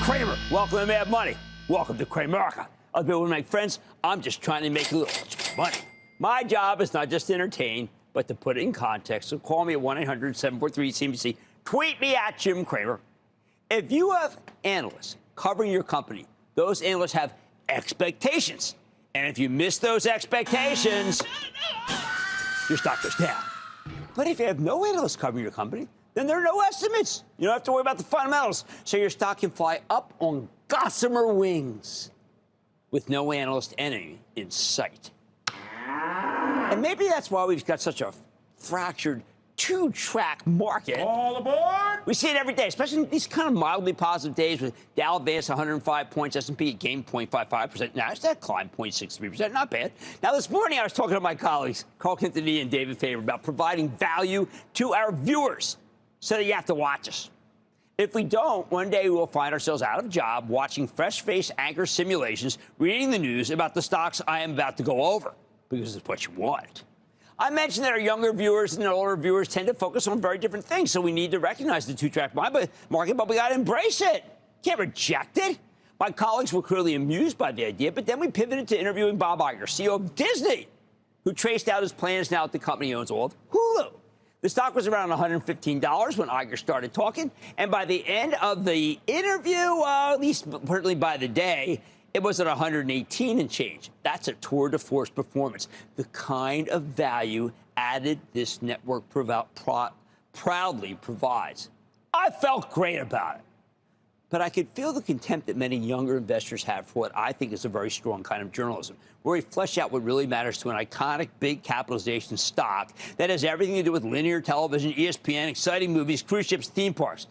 Cramer. Welcome to Mad Money. Welcome to Cramerica. Other people make friends. I'm just trying to make a little money. My job is not just to entertain, but to put it in context. So call me at 1-800-743-CNBC. Tweet me at Jim Cramer. If you have analysts covering your company, those analysts have expectations. And if you miss those expectations, your stock goes down. But if you have no analysts covering your company, then there are no estimates. You don't have to worry about the fundamentals. So your stock can fly up on gossamer wings with no analyst enemy in sight. And maybe that's why we've got such a fractured two-track market. All aboard! We see it every day, especially in these kind of mildly positive days with Dow advanced 105 points, S&P gained 0.55%, NASDAQ climbed 0.63%, not bad. Now, this morning I was talking to my colleagues, Carl Quintanilla and David Faber, about providing value to our viewers so that you have to watch us. If we don't, one day we will find ourselves out of job watching fresh-faced anchor simulations, reading the news about the stocks I am about to go over, because it's what you want. I mentioned that our younger viewers and older viewers tend to focus on very different things, so we need to recognize the two-track market, but we got to embrace it. Can't reject it. My colleagues were clearly amused by the idea, but then we pivoted to interviewing Bob Iger, CEO of Disney, who traced out his plans now that the company owns all of Hulu. The stock was around $115 when Iger started talking, and by the end of the interview, at least certainly by the day, it was at 118 and change. That's a tour de force performance. The kind of value added this network proudly provides. I felt great about it. But I could feel the contempt that many younger investors have for what I think is a very strong kind of journalism, where we flesh out what really matters to an iconic big capitalization stock that has everything to do with linear television, ESPN, exciting movies, cruise ships, theme parks.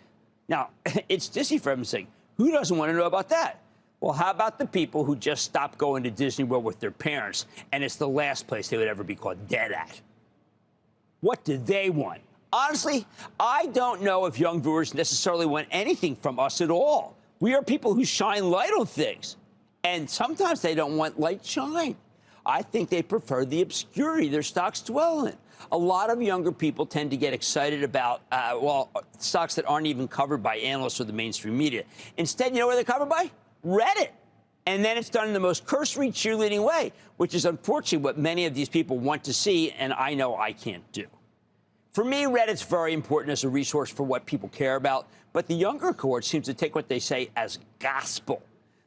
Now, it's Disney for heaven's sake. Who doesn't want to know about that? Well, how about the people who just stopped going to Disney World with their parents, and it's the last place they would ever be caught dead at? What do they want? Honestly, I don't know if young viewers necessarily want anything from us at all. We are people who shine light on things, and sometimes they don't want light shine. I think they prefer the obscurity their stocks dwell in. A lot of younger people tend to get excited about, stocks that aren't even covered by analysts or the mainstream media. Instead, you know where they're covered by? Reddit. And then it's done in the most cursory, cheerleading way, which is unfortunately what many of these people want to see, and I know I can't do. For me, Reddit's very important as a resource for what people care about, but the younger cohort seems to take what they say as gospel.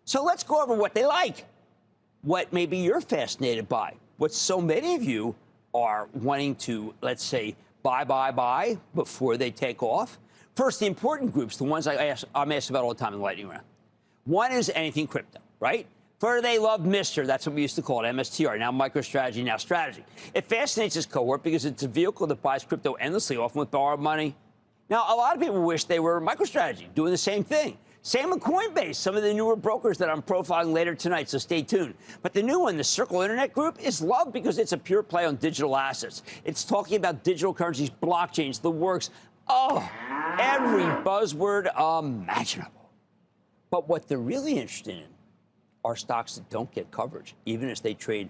So let's go over what they like, what maybe you're fascinated by, what so many of you are wanting to, let's say, buy before they take off. First, the important groups, the ones I'm asked about all the time in the lightning round. One is anything crypto, right? For they love Mr. That's what we used to call it, MSTR, now MicroStrategy, now Strategy. It fascinates this cohort because it's a vehicle that buys crypto endlessly, often with borrowed money. Now, a lot of people wish they were MicroStrategy, doing the same thing. Same with Coinbase, some of the newer brokers that I'm profiling later tonight, so stay tuned. But the new one, the Circle Internet Group, is loved because it's a pure play on digital assets. It's talking about digital currencies, blockchains, the works. Oh, every buzzword imaginable. But what they're really interested in are stocks that don't get coverage, even as they trade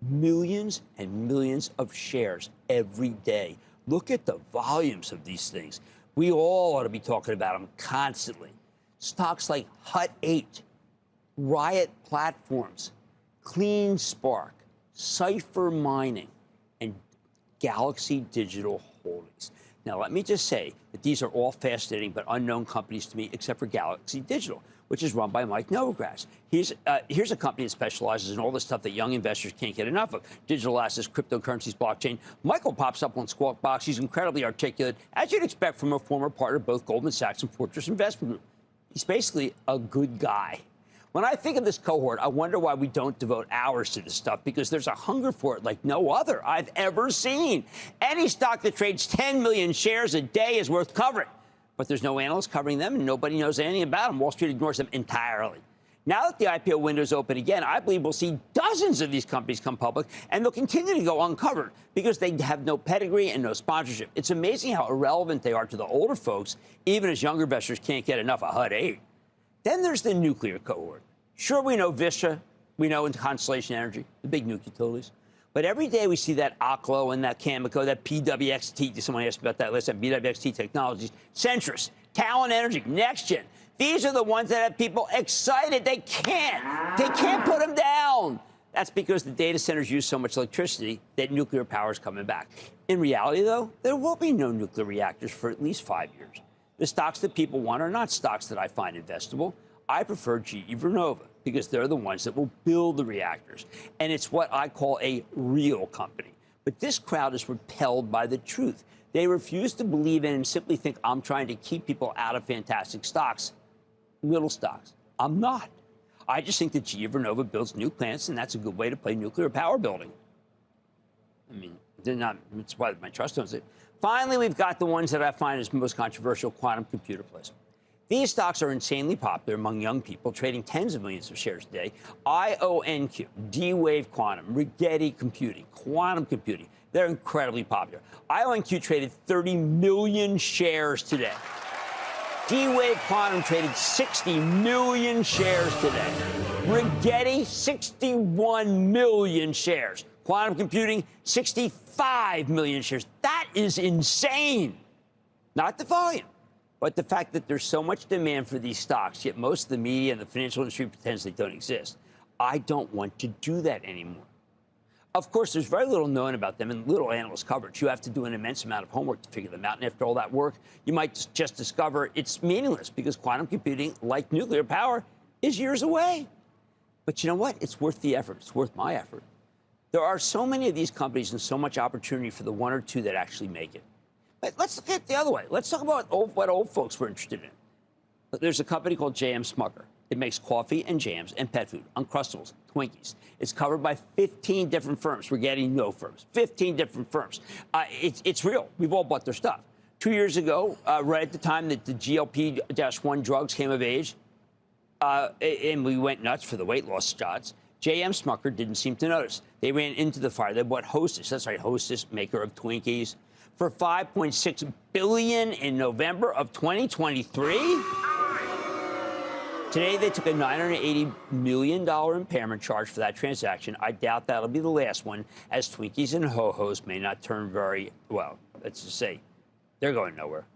millions and millions of shares every day. Look at the volumes of these things. We all ought to be talking about them constantly. Stocks like Hut 8, Riot Platforms, Clean Spark, Cipher Mining, and Galaxy Digital Holdings. Now, let me just say that these are all fascinating but unknown companies to me, except for Galaxy Digital, which is run by Mike Novogratz. Here's a company that specializes in all the stuff that young investors can't get enough of. Digital assets, cryptocurrencies, blockchain. Michael pops up on Squawk Box. He's incredibly articulate, as you'd expect from a former partner of both Goldman Sachs and Fortress Investment Group. He's basically a good guy. When I think of this cohort, I wonder why we don't devote hours to this stuff, because there's a hunger for it like no other I've ever seen. Any stock that trades 10 million shares a day is worth covering. But there's no analyst covering them, and nobody knows anything about them. Wall Street ignores them entirely. Now that the IPO window is open again, I believe we'll see dozens of these companies come public, and they'll continue to go uncovered because they have no pedigree and no sponsorship. It's amazing how irrelevant they are to the older folks, even as younger investors can't get enough of Hut 8. Then there's the nuclear cohort. Sure, we know Vistra, we know Constellation Energy, the big nuke utilities. But every day we see that Oklo and that Cameco, that PWXT, someone asked me about that last time, PWXT Technologies, Centrus, Talon Energy, NextGen. These are the ones that have people excited. They can't put them down. That's because the data centers use so much electricity that nuclear power is coming back. In reality, though, there will be no nuclear reactors for at least 5 years. The stocks that people want are not stocks that I find investable. I prefer GE Vernova because they're the ones that will build the reactors. And it's what I call a real company. But this crowd is repelled by the truth. They refuse to believe in and simply think I'm trying to keep people out of fantastic stocks, little stocks. I'm not. I just think that GE Vernova builds new plants, and that's a good way to play nuclear power building. I mean, they're not, it's why my trust owns it. Finally, we've got the ones that I find is most controversial, quantum computer plays. These stocks are insanely popular among young people, trading tens of millions of shares a day. IONQ, D-Wave Quantum, Rigetti Computing, Quantum Computing. They're incredibly popular. IONQ traded 30 million shares today. D-Wave Quantum traded 60 million shares today. Rigetti, 61 million shares. Quantum Computing, 65 million shares. That is insane. Not the volume, but the fact that there's so much demand for these stocks, yet most of the media and the financial industry pretends they don't exist. I don't want to do that anymore. Of course, there's very little known about them and little analyst coverage. You have to do an immense amount of homework to figure them out. And after all that work, you might just discover it's meaningless because quantum computing, like nuclear power, is years away. But you know what? It's worth the effort. It's worth my effort. There are so many of these companies and so much opportunity for the one or two that actually make it. But let's look at it the other way. Let's talk about what old folks were interested in. There's a company called J.M. Smucker. It makes coffee and jams and pet food, Uncrustables, Twinkies. It's covered by 15 different firms. We're getting no firms. 15 different firms. It's real. We've all bought their stuff. 2 years ago, right at the time that the GLP-1 drugs came of age, and we went nuts for the weight loss shots, J.M. Smucker didn't seem to notice. They ran into the fire. They bought Hostess. That's right, Hostess, maker of Twinkies, for $5.6 billion in November of 2023. Today, they took a $980 million impairment charge for that transaction. I doubt that'll be the last one, as Twinkies and Ho-Hos may not turn very well. Let's just say they're going nowhere.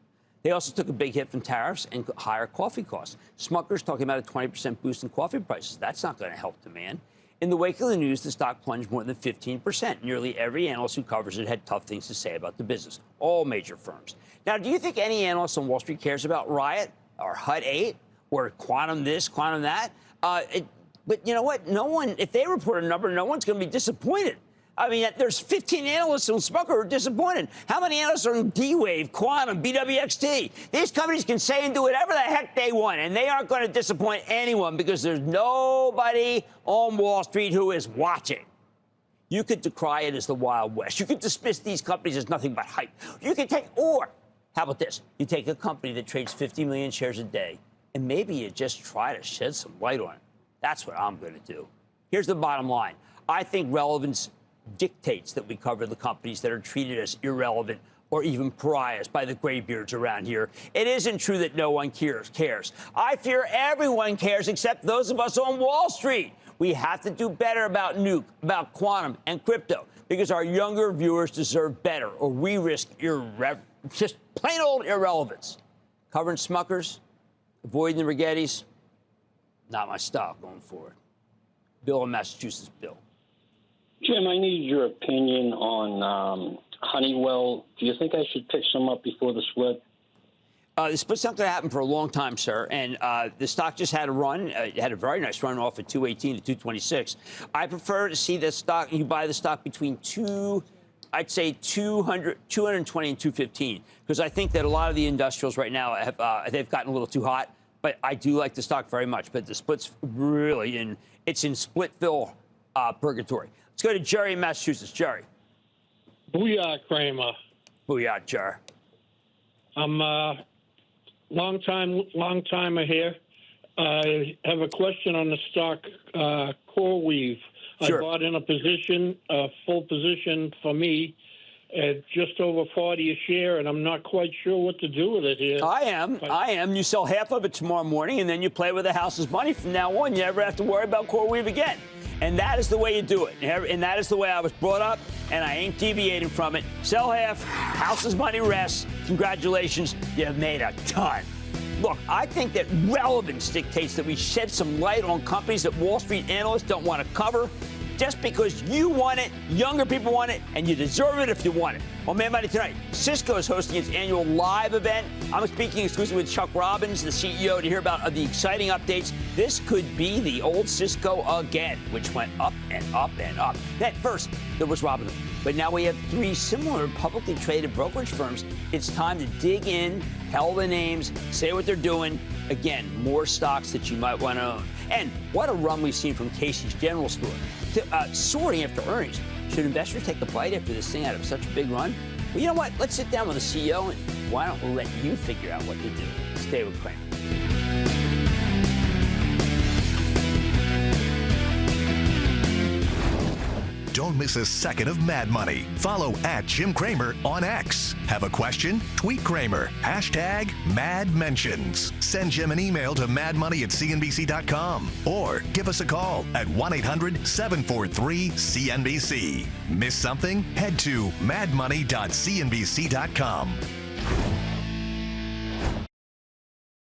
They also took a big hit from tariffs and higher coffee costs. Smucker's talking about a 20% boost in coffee prices. That's not going to help demand. In the wake of the news, the stock plunged more than 15%. Nearly every analyst who covers it had tough things to say about the business. All major firms. Now, do you think any analyst on Wall Street cares about Riot or Hut 8? Or quantum this, quantum that. But you know what? No one, if they report a number, no one's going to be disappointed. I mean, there's 15 analysts on Smucker who are disappointed. How many analysts are on D-Wave, Quantum, BWXT? These companies can say and do whatever the heck they want, and they aren't going to disappoint anyone because there's nobody on Wall Street who is watching. You could decry it as the Wild West. You could dismiss these companies as nothing but hype. You could take, or how about this? You take a company that trades 50 million shares a day, and maybe you just try to shed some light on it. That's what I'm going to do. Here's the bottom line. I think relevance dictates that we cover the companies that are treated as irrelevant or even pariahs by the graybeards around here. It isn't true that no one cares. I fear everyone cares except those of us on Wall Street. We have to do better about nuke, about quantum and crypto because our younger viewers deserve better or we risk just plain old irrelevance. Covering Smuckers, avoiding the Rigettis, not my style going forward. Bill in Massachusetts. Bill. Jim, I need your opinion on Honeywell. Do you think I should pick some up before the split? The split's not going to happen for a long time, sir. And the stock just had a run. It had a very nice run off at 218 to 226. I prefer to see the stock. You buy the stock between I'd say 220 and 215, because I think that a lot of the industrials right now they've gotten a little too hot. But I do like the stock very much. But the split's really it's in Splitville purgatory. Let's go to Jerry in Massachusetts. Jerry. Booyah, Cramer. Booyah, Jerry. I'm long timer here. I have a question on the stock CoreWeave. Sure. I bought in a full position for me at just over 40 a share, and I'm not quite sure what to do with it here. I am. You sell half of it tomorrow morning, and then you play with the house's money from now on. You never have to worry about CoreWeave again. And that is the way you do it. And that is the way I was brought up, and I ain't deviating from it. Sell half, house's money rests. Congratulations, you've made a ton. Look, I think that relevance dictates that we shed some light on companies that Wall Street analysts don't want to cover. Just because you want it, younger people want it, and you deserve it if you want it. On Mad Money tonight, Cisco is hosting its annual live event. I'm speaking exclusively with Chuck Robbins, the CEO, to hear about the exciting updates. This could be the old Cisco again, which went up and up and up. Then first, there was Robinhood. But now we have 3 similar publicly traded brokerage firms. It's time to dig in, tell the names, say what they're doing. Again, more stocks that you might want to own. And what a run we've seen from Casey's General Store. Soaring after earnings. Should investors take a bite after this thing out of such a big run? Well, you know what? Let's sit down with the CEO, and why don't we let you figure out what to do? Stay with Cramer. Don't miss a second of Mad Money. Follow @Jim Cramer on X. Have a question? Tweet Cramer. #MadMentions. Send Jim an email to madmoney@cnbc.com or give us a call at 1-800-743-CNBC. Miss something? Head to madmoney.cnbc.com.